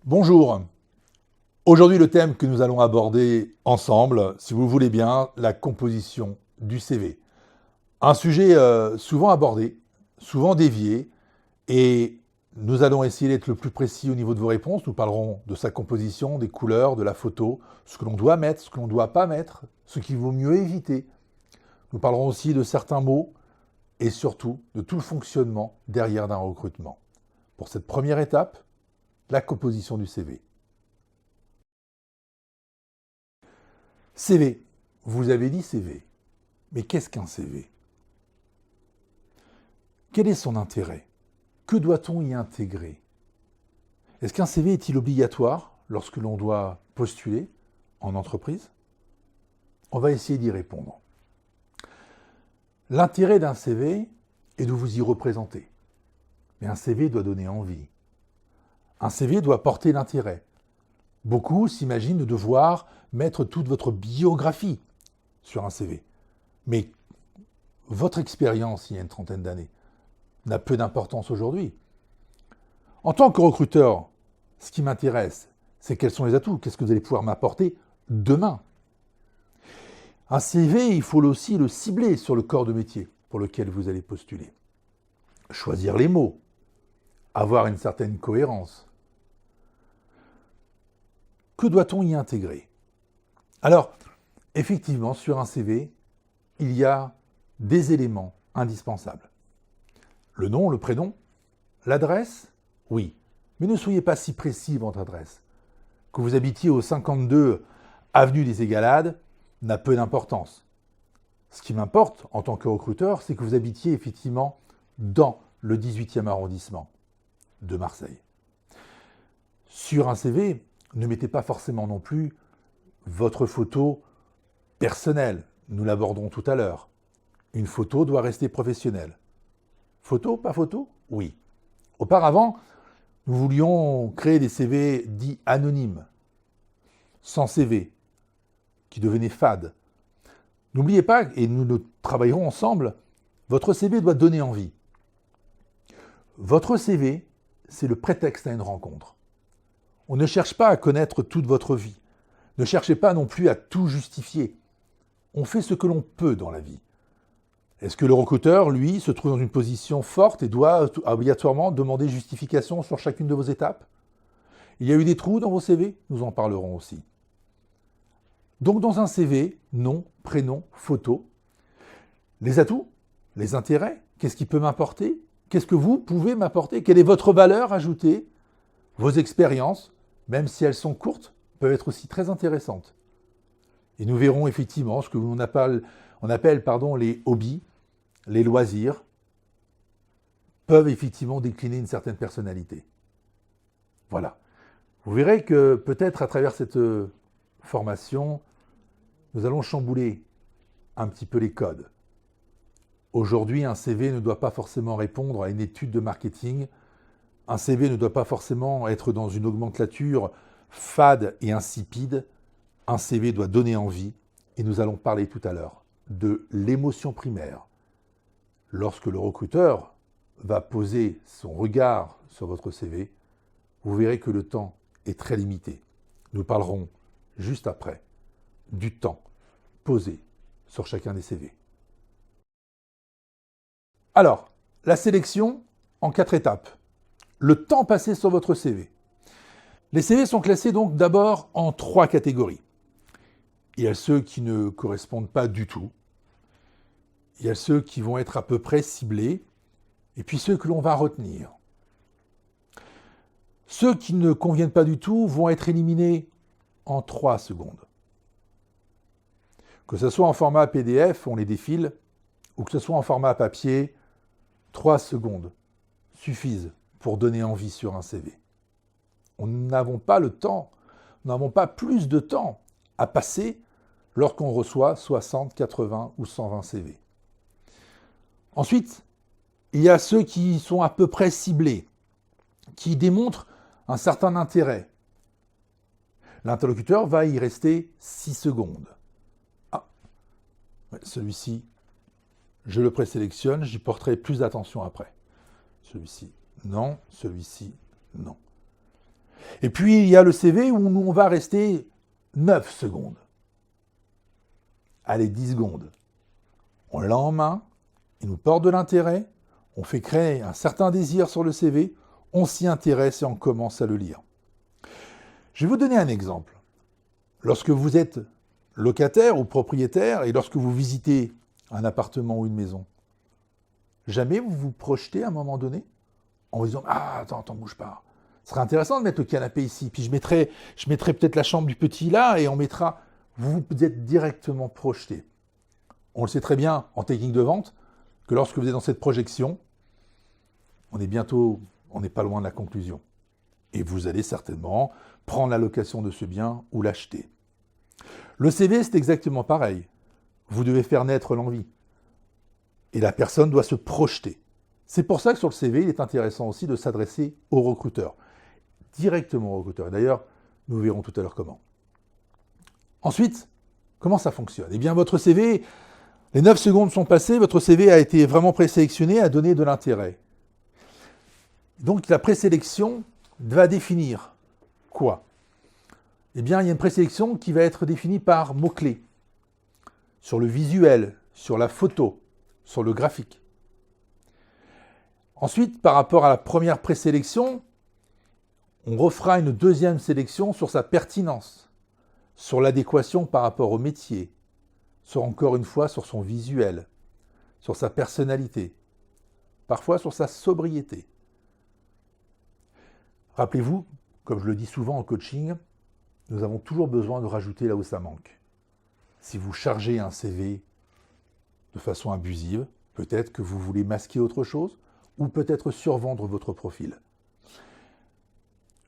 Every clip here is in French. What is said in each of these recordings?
Bonjour. Aujourd'hui, le thème que nous allons aborder ensemble, si vous le voulez bien, la composition du CV. Un sujet souvent abordé, souvent dévié, et nous allons essayer d'être le plus précis au niveau de vos réponses. Nous parlerons de sa composition, des couleurs, de la photo, ce que l'on doit mettre, ce que l'on ne doit pas mettre, ce qu'il vaut mieux éviter. Nous parlerons aussi de certains mots et surtout de tout le fonctionnement derrière d'un recrutement. Pour cette première étape, la composition du CV. CV. Vous avez dit CV. Mais qu'est-ce qu'un CV? Quel est son intérêt? Que doit-on y intégrer? Est-ce qu'un CV est-il obligatoire lorsque l'on doit postuler en entreprise? On va essayer d'y répondre. L'intérêt d'un CV est de vous y représenter. Mais un CV doit donner envie. Un CV doit porter l'intérêt. Beaucoup s'imaginent devoir mettre toute votre biographie sur un CV. Mais votre expérience il y a une trentaine d'années n'a peu d'importance aujourd'hui. En tant que recruteur, ce qui m'intéresse, c'est quels sont les atouts, qu'est-ce que vous allez pouvoir m'apporter demain. Un CV, il faut aussi le cibler sur le corps de métier pour lequel vous allez postuler. Choisir les mots, avoir une certaine cohérence. Que doit-on y intégrer? Alors, effectivement, sur un CV, il y a des éléments indispensables. Le nom, le prénom, l'adresse, oui. Mais ne soyez pas si précis votre adresse. Que vous habitiez au 52 avenue des Égalades n'a peu d'importance. Ce qui m'importe en tant que recruteur, c'est que vous habitiez effectivement dans le 18e arrondissement de Marseille. Sur un CV, ne mettez pas forcément non plus votre photo personnelle. Nous l'aborderons tout à l'heure. Une photo doit rester professionnelle. Photo, pas photo? Oui. Auparavant, nous voulions créer des CV dits anonymes, sans CV, qui devenaient fades. N'oubliez pas, et nous le travaillerons ensemble, votre CV doit donner envie. Votre CV, c'est le prétexte à une rencontre. On ne cherche pas à connaître toute votre vie. Ne cherchez pas non plus à tout justifier. On fait ce que l'on peut dans la vie. Est-ce que le recruteur, lui, se trouve dans une position forte et doit obligatoirement demander justification sur chacune de vos étapes? Il y a eu des trous dans vos CV? Nous en parlerons aussi. Donc dans un CV, nom, prénom, photo, les atouts, les intérêts, qu'est-ce qui peut m'apporter? Qu'est-ce que vous pouvez m'apporter? Quelle est votre valeur ajoutée? Vos expériences, même si elles sont courtes, peuvent être aussi très intéressantes. Et nous verrons effectivement ce que l'on appelle, les hobbies, les loisirs, peuvent effectivement décliner une certaine personnalité. Voilà. Vous verrez que peut-être à travers cette formation, nous allons chambouler un petit peu les codes. Aujourd'hui, un CV ne doit pas forcément répondre à une étude de marketing. Un CV ne doit pas forcément être dans une nomenclature fade et insipide. Un CV doit donner envie. Et nous allons parler tout à l'heure de l'émotion primaire. Lorsque le recruteur va poser son regard sur votre CV, vous verrez que le temps est très limité. Nous parlerons juste après du temps posé sur chacun des CV. Alors, la sélection en 4 étapes. Le temps passé sur votre CV. Les CV sont classés donc d'abord en 3 catégories. Il y a ceux qui ne correspondent pas du tout. Il y a ceux qui vont être à peu près ciblés. Et puis ceux que l'on va retenir. Ceux qui ne conviennent pas du tout vont être éliminés en 3 secondes. Que ce soit en format PDF, on les défile, ou que ce soit en format papier, 3 secondes suffisent pour donner envie sur un CV. Nous n'avons pas le temps, nous n'avons pas plus de temps à passer lorsqu'on reçoit 60, 80 ou 120 CV. Ensuite, il y a ceux qui sont à peu près ciblés, qui démontrent un certain intérêt. L'interlocuteur va y rester 6 secondes. Ah, celui-ci, je le présélectionne, j'y porterai plus d'attention après. Celui-ci, non. Celui-ci, non. Et puis, il y a le CV où on va rester 9 secondes. Allez, 10 secondes. On l'a en main, il nous porte de l'intérêt, on fait créer un certain désir sur le CV, on s'y intéresse et on commence à le lire. Je vais vous donner un exemple. Lorsque vous êtes locataire ou propriétaire et lorsque vous visitez un appartement ou une maison, jamais vous vous projetez à un moment donné en vous disant « Ah, attends, bouge pas. Ce serait intéressant de mettre le canapé ici, puis je mettrai peut-être la chambre du petit là et on mettra... » Vous êtes directement projeté. On le sait très bien en technique de vente que lorsque vous êtes dans cette projection, on n'est pas loin de la conclusion. Et vous allez certainement prendre la location de ce bien ou l'acheter. Le CV, c'est exactement pareil. Vous devez faire naître l'envie. Et la personne doit se projeter. C'est pour ça que sur le CV, il est intéressant aussi de s'adresser au recruteur. Directement au recruteur. Et d'ailleurs, nous verrons tout à l'heure comment. Ensuite, comment ça fonctionne ? Eh bien, votre CV, les 9 secondes sont passées, votre CV a été vraiment présélectionné, a donné de l'intérêt. Donc, la présélection va définir quoi ? Eh bien, il y a une présélection qui va être définie par mots-clés. Sur le visuel, sur la photo, sur le graphique. Ensuite, par rapport à la première présélection, on refera une deuxième sélection sur sa pertinence, sur l'adéquation par rapport au métier, encore une fois sur son visuel, sur sa personnalité, parfois sur sa sobriété. Rappelez-vous, comme je le dis souvent en coaching, nous avons toujours besoin de rajouter là où ça manque. Si vous chargez un CV de façon abusive, peut-être que vous voulez masquer autre chose ou peut-être survendre votre profil.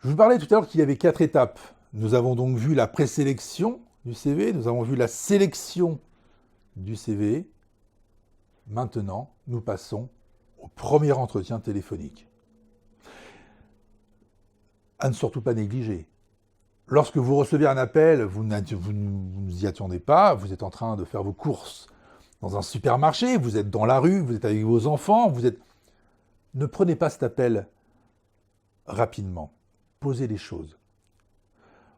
Je vous parlais tout à l'heure qu'il y avait 4 étapes. Nous avons donc vu la présélection du CV, nous avons vu la sélection du CV. Maintenant, nous passons au premier entretien téléphonique. À ne surtout pas négliger. Lorsque vous recevez un appel, vous ne vous y attendez pas, vous êtes en train de faire vos courses dans un supermarché, vous êtes dans la rue, vous êtes avec vos enfants, Ne prenez pas cet appel rapidement. Posez les choses.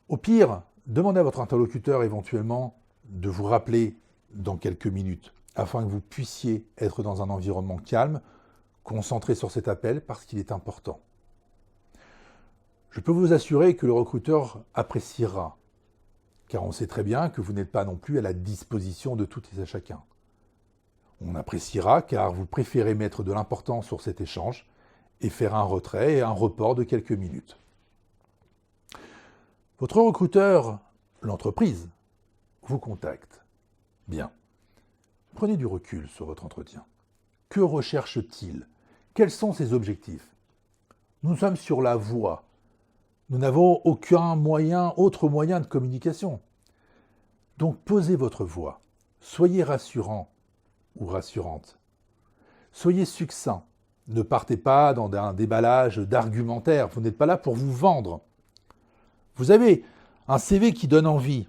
Au pire, demandez à votre interlocuteur éventuellement de vous rappeler dans quelques minutes, afin que vous puissiez être dans un environnement calme, concentré sur cet appel parce qu'il est important. Je peux vous assurer que le recruteur appréciera, car on sait très bien que vous n'êtes pas non plus à la disposition de tout et à chacun. On appréciera car vous préférez mettre de l'importance sur cet échange et faire un retrait et un report de quelques minutes. Votre recruteur, l'entreprise, vous contacte. Bien. Prenez du recul sur votre entretien. Que recherche-t-il ? Quels sont ses objectifs ? Nous sommes sur la voie. Nous n'avons aucun autre moyen de communication. Donc posez votre voix. Soyez rassurant ou rassurante. Soyez succinct. Ne partez pas dans un déballage d'argumentaire. Vous n'êtes pas là pour vous vendre. Vous avez un CV qui donne envie.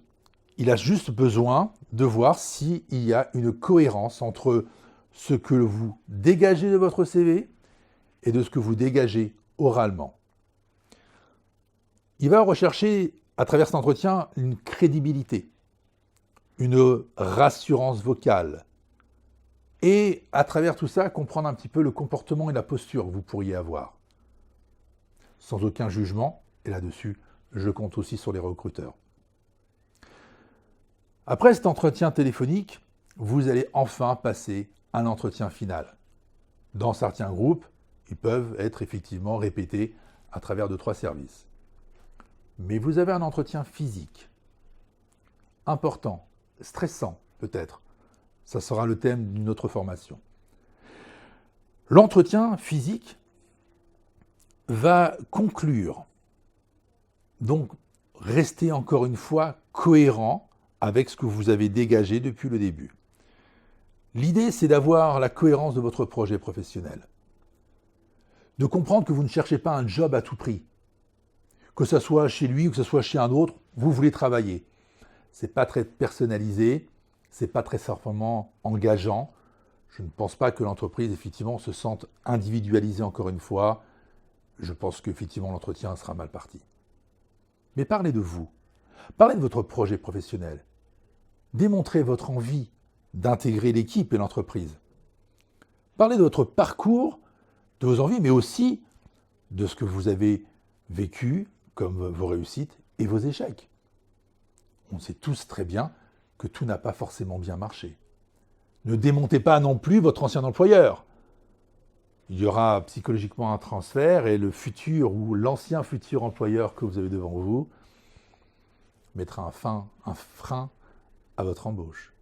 Il a juste besoin de voir s'il y a une cohérence entre ce que vous dégagez de votre CV et de ce que vous dégagez oralement. Il va rechercher, à travers cet entretien, une crédibilité, une rassurance vocale, et à travers tout ça, comprendre un petit peu le comportement et la posture que vous pourriez avoir. Sans aucun jugement, et là-dessus, je compte aussi sur les recruteurs. Après cet entretien téléphonique, vous allez enfin passer un entretien final. Dans certains groupes, ils peuvent être effectivement répétés à travers 2-3 services. Mais vous avez un entretien physique, important, stressant peut-être. Ça sera le thème d'une autre formation. L'entretien physique va conclure. Donc, restez encore une fois cohérent avec ce que vous avez dégagé depuis le début. L'idée, c'est d'avoir la cohérence de votre projet professionnel. De comprendre que vous ne cherchez pas un job à tout prix. Que ce soit chez lui ou que ce soit chez un autre, vous voulez travailler. Ce n'est pas très personnalisé, ce n'est pas très fortement engageant. Je ne pense pas que l'entreprise, effectivement, se sente individualisée encore une fois. Je pense qu'effectivement, l'entretien sera mal parti. mais parlez de vous. Parlez de votre projet professionnel. Démontrez votre envie d'intégrer l'équipe et l'entreprise. Parlez de votre parcours, de vos envies, mais aussi de ce que vous avez vécu comme vos réussites et vos échecs. On sait tous très bien que tout n'a pas forcément bien marché. Ne démontez pas non plus votre ancien employeur. Il y aura psychologiquement un transfert et le futur ou l'ancien futur employeur que vous avez devant vous mettra un frein à votre embauche.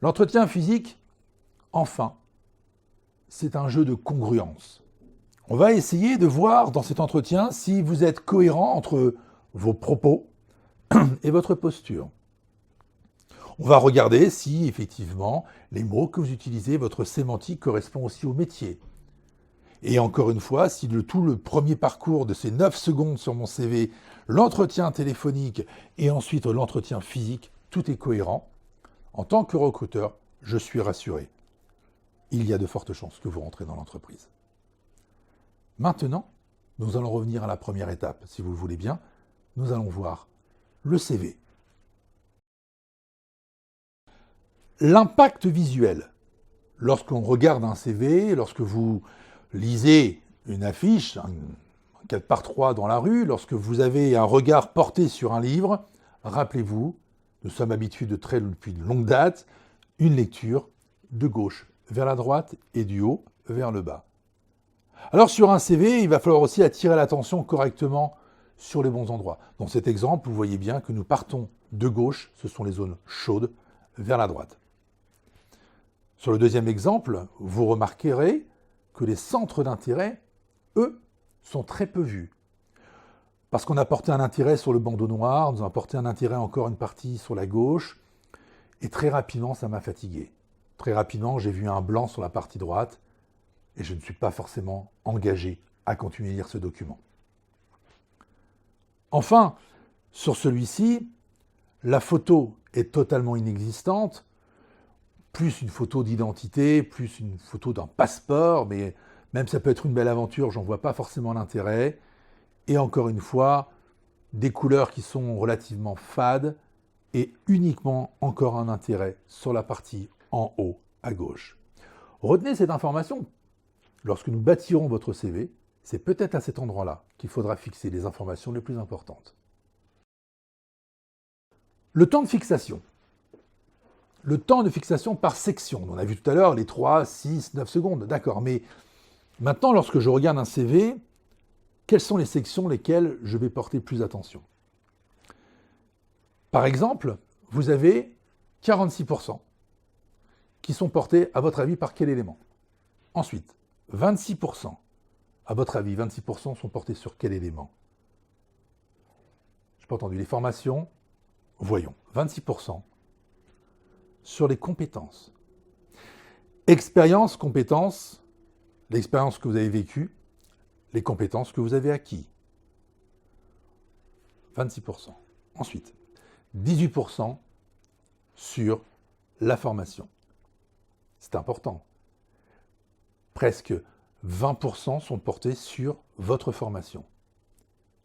L'entretien physique, enfin, c'est un jeu de congruence. On va essayer de voir dans cet entretien si vous êtes cohérent entre vos propos et votre posture. On va regarder si, effectivement, les mots que vous utilisez, votre sémantique correspond aussi au métier. Et encore une fois, si tout le premier parcours de ces 9 secondes sur mon CV, l'entretien téléphonique et ensuite l'entretien physique, tout est cohérent, en tant que recruteur, je suis rassuré. Il y a de fortes chances que vous rentrez dans l'entreprise. Maintenant, nous allons revenir à la première étape, si vous le voulez bien. Nous allons voir le CV. L'impact visuel. Lorsqu'on regarde un CV, lorsque vous lisez une affiche, un 4x3 dans la rue, lorsque vous avez un regard porté sur un livre, rappelez-vous, nous sommes habitués depuis de longue date, une lecture de gauche vers la droite et du haut vers le bas. Alors sur un CV, il va falloir aussi attirer l'attention correctement sur les bons endroits. Dans cet exemple, vous voyez bien que nous partons de gauche, ce sont les zones chaudes, vers la droite. Sur le deuxième exemple, vous remarquerez que les centres d'intérêt, eux, sont très peu vus. Parce qu'on a porté un intérêt sur le bandeau noir, nous avons porté un intérêt encore une partie sur la gauche, et très rapidement, ça m'a fatigué. Très rapidement, j'ai vu un blanc sur la partie droite, et je ne suis pas forcément engagé à continuer à lire ce document. Enfin, sur celui-ci, la photo est totalement inexistante, plus une photo d'identité, plus une photo d'un passeport, mais même ça peut être une belle aventure, j'en vois pas forcément l'intérêt. Et encore une fois, des couleurs qui sont relativement fades et uniquement encore un intérêt sur la partie en haut à gauche. Retenez cette information. Lorsque nous bâtirons votre CV, c'est peut-être à cet endroit-là qu'il faudra fixer les informations les plus importantes. Le temps de fixation. Le temps de fixation par section. On a vu tout à l'heure les 3, 6, 9 secondes. D'accord, mais maintenant, lorsque je regarde un CV, quelles sont les sections lesquelles je vais porter plus attention? Par exemple, vous avez 46% qui sont portés, à votre avis, par quel élément? Ensuite, 26%. À votre avis, 26% sont portés sur quel élément? Je n'ai pas entendu. Les formations, voyons. 26% sur les compétences. Expérience, compétences, l'expérience que vous avez vécue, les compétences que vous avez acquises. 26%. Ensuite, 18% sur la formation. C'est important. Presque 20% sont portés sur votre formation.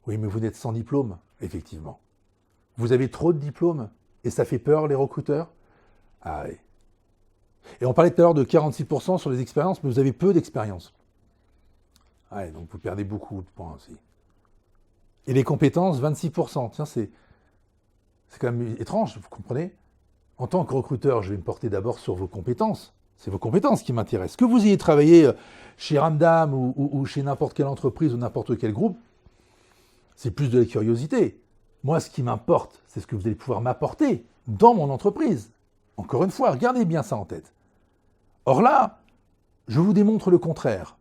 Oui, mais vous n'êtes sans diplôme, effectivement. Vous avez trop de diplômes et ça fait peur les recruteurs? Ah oui. Et on parlait tout à l'heure de 46% sur les expériences, mais vous avez peu d'expérience. Ouais, donc vous perdez beaucoup de points aussi. Et les compétences, 26%. Tiens, c'est quand même étrange, vous comprenez? En tant que recruteur, je vais me porter d'abord sur vos compétences. C'est vos compétences qui m'intéressent. Que vous ayez travaillé chez Ramdam ou chez n'importe quelle entreprise ou n'importe quel groupe, c'est plus de la curiosité. Moi, ce qui m'importe, c'est ce que vous allez pouvoir m'apporter dans mon entreprise. Encore une fois, gardez bien ça en tête. Or là, je vous démontre le contraire.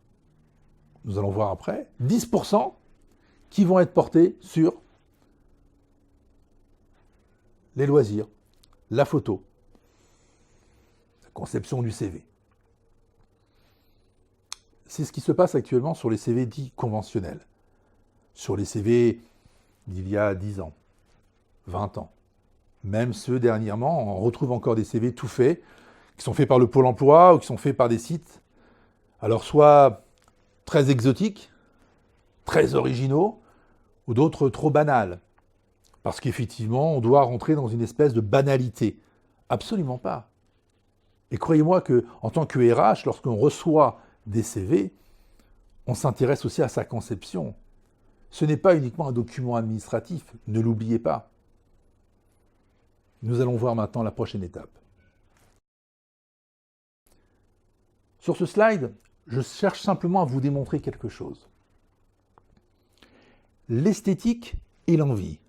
Nous allons voir après, 10% qui vont être portés sur les loisirs, la photo, la conception du CV. C'est ce qui se passe actuellement sur les CV dits conventionnels. Sur les CV d'il y a 10 ans, 20 ans. Même ceux dernièrement, on retrouve encore des CV tout faits, qui sont faits par le Pôle emploi ou qui sont faits par des sites. Alors soit très exotiques, très originaux, ou d'autres trop banales, parce qu'effectivement, on doit rentrer dans une espèce de banalité. Absolument pas. Et croyez-moi qu'en tant que RH, lorsqu'on reçoit des CV, on s'intéresse aussi à sa conception. Ce n'est pas uniquement un document administratif, ne l'oubliez pas. Nous allons voir maintenant la prochaine étape. Sur ce slide, je cherche simplement à vous démontrer quelque chose. L'esthétique et l'envie.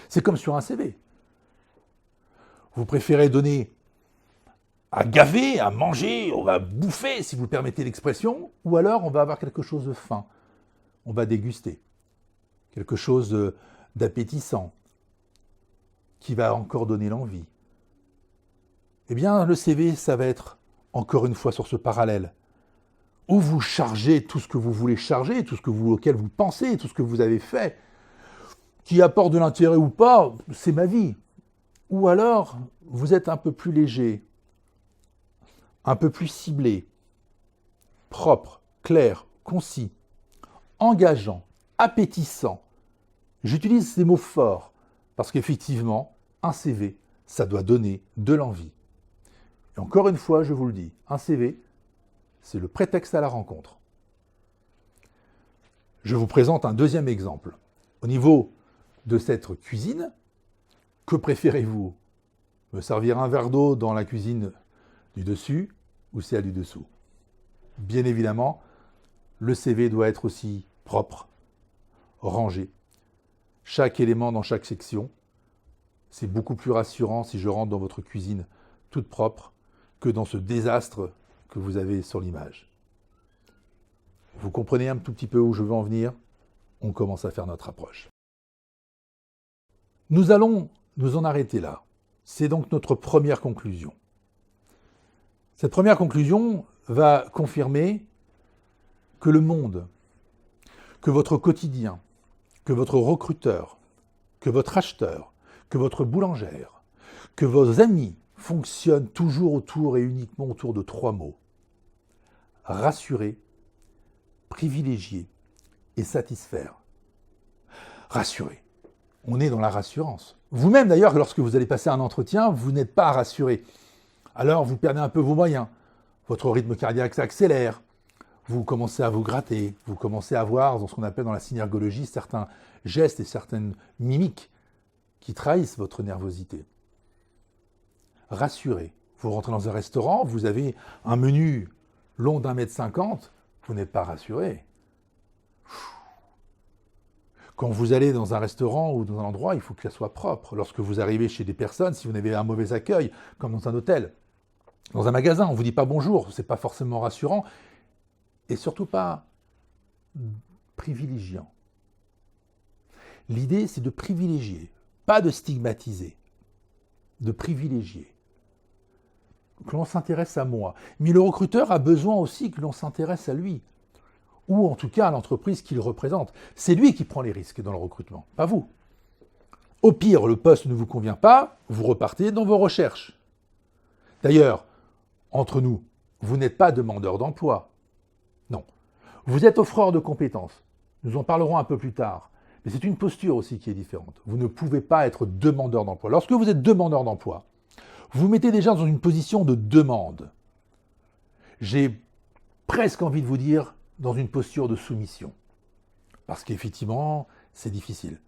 C'est comme sur un CV. Vous préférez donner à gaver, à manger, on va bouffer, si vous permettez l'expression, ou alors on va avoir quelque chose de fin. On va déguster. Quelque chose d'appétissant, qui va encore donner l'envie. Eh bien, le CV, ça va être, encore une fois, sur ce parallèle, où vous chargez tout ce que vous voulez charger, tout ce auquel vous pensez, tout ce que vous avez fait, qui apporte de l'intérêt ou pas, c'est ma vie. Ou alors, vous êtes un peu plus léger, un peu plus ciblé, propre, clair, concis, engageant, appétissant. J'utilise ces mots forts parce qu'effectivement, un CV, ça doit donner de l'envie. Et encore une fois, je vous le dis, un CV, c'est le prétexte à la rencontre. Je vous présente un deuxième exemple. Au niveau de cette cuisine, que préférez-vous? Me servir un verre d'eau dans la cuisine du dessus ou celle du dessous? Bien évidemment, le CV doit être aussi propre, rangé. Chaque élément dans chaque section, c'est beaucoup plus rassurant si je rentre dans votre cuisine toute propre que dans ce désastre que vous avez sur l'image. Vous comprenez un tout petit peu où je veux en venir? On commence à faire notre approche. Nous allons nous en arrêter là. C'est donc notre première conclusion. Cette première conclusion va confirmer que le monde, que votre quotidien, que votre recruteur, que votre acheteur, que votre boulangère, que vos amis fonctionnent toujours autour et uniquement autour de 3 mots. Rassurer, privilégier et satisfaire. Rassurer. On est dans la rassurance. Vous-même d'ailleurs, lorsque vous allez passer un entretien, vous n'êtes pas rassuré. Alors vous perdez un peu vos moyens. Votre rythme cardiaque s'accélère. Vous commencez à vous gratter. Vous commencez à voir dans ce qu'on appelle dans la synergologie certains gestes et certaines mimiques qui trahissent votre nervosité. Rassurez. Vous rentrez dans un restaurant, vous avez un menu long d'1,50 m, vous n'êtes pas rassuré. Quand vous allez dans un restaurant ou dans un endroit, il faut que ça soit propre. Lorsque vous arrivez chez des personnes, si vous avez un mauvais accueil, comme dans un hôtel, dans un magasin, on ne vous dit pas bonjour, ce n'est pas forcément rassurant, et surtout pas privilégiant. L'idée, c'est de privilégier, pas de stigmatiser, de privilégier. Que l'on s'intéresse à moi. Mais le recruteur a besoin aussi que l'on s'intéresse à lui, ou en tout cas à l'entreprise qu'il représente. C'est lui qui prend les risques dans le recrutement, pas vous. Au pire, le poste ne vous convient pas, vous repartez dans vos recherches. D'ailleurs, entre nous, vous n'êtes pas demandeur d'emploi. Non. Vous êtes offreur de compétences. Nous en parlerons un peu plus tard. Mais c'est une posture aussi qui est différente. Vous ne pouvez pas être demandeur d'emploi. Lorsque vous êtes demandeur d'emploi, vous vous mettez déjà dans une position de demande. J'ai presque envie de vous dire dans une posture de soumission. Parce qu'effectivement, c'est difficile.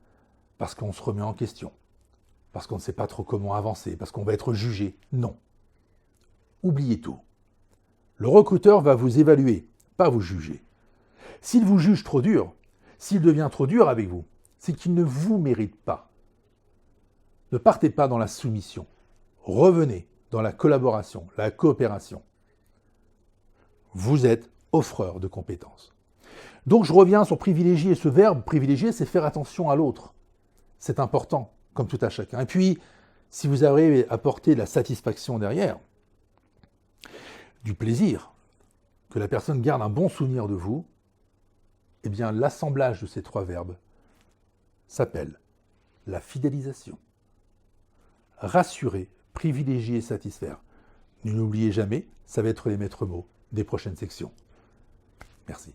Parce qu'on se remet en question. Parce qu'on ne sait pas trop comment avancer. Parce qu'on va être jugé. Non. Oubliez tout. Le recruteur va vous évaluer, pas vous juger. S'il vous juge trop dur, s'il devient trop dur avec vous, c'est qu'il ne vous mérite pas. Ne partez pas dans la soumission. Revenez dans la collaboration, la coopération. Vous êtes offreur de compétences. Donc je reviens sur privilégier. Ce verbe privilégier, c'est faire attention à l'autre. C'est important, comme tout à chacun. Et puis, si vous avez apporté de la satisfaction derrière, du plaisir, que la personne garde un bon souvenir de vous, eh bien l'assemblage de ces 3 verbes s'appelle la fidélisation. Rassurer, privilégier et satisfaire. Ne l'oubliez jamais, ça va être les maîtres mots des prochaines sections. Merci.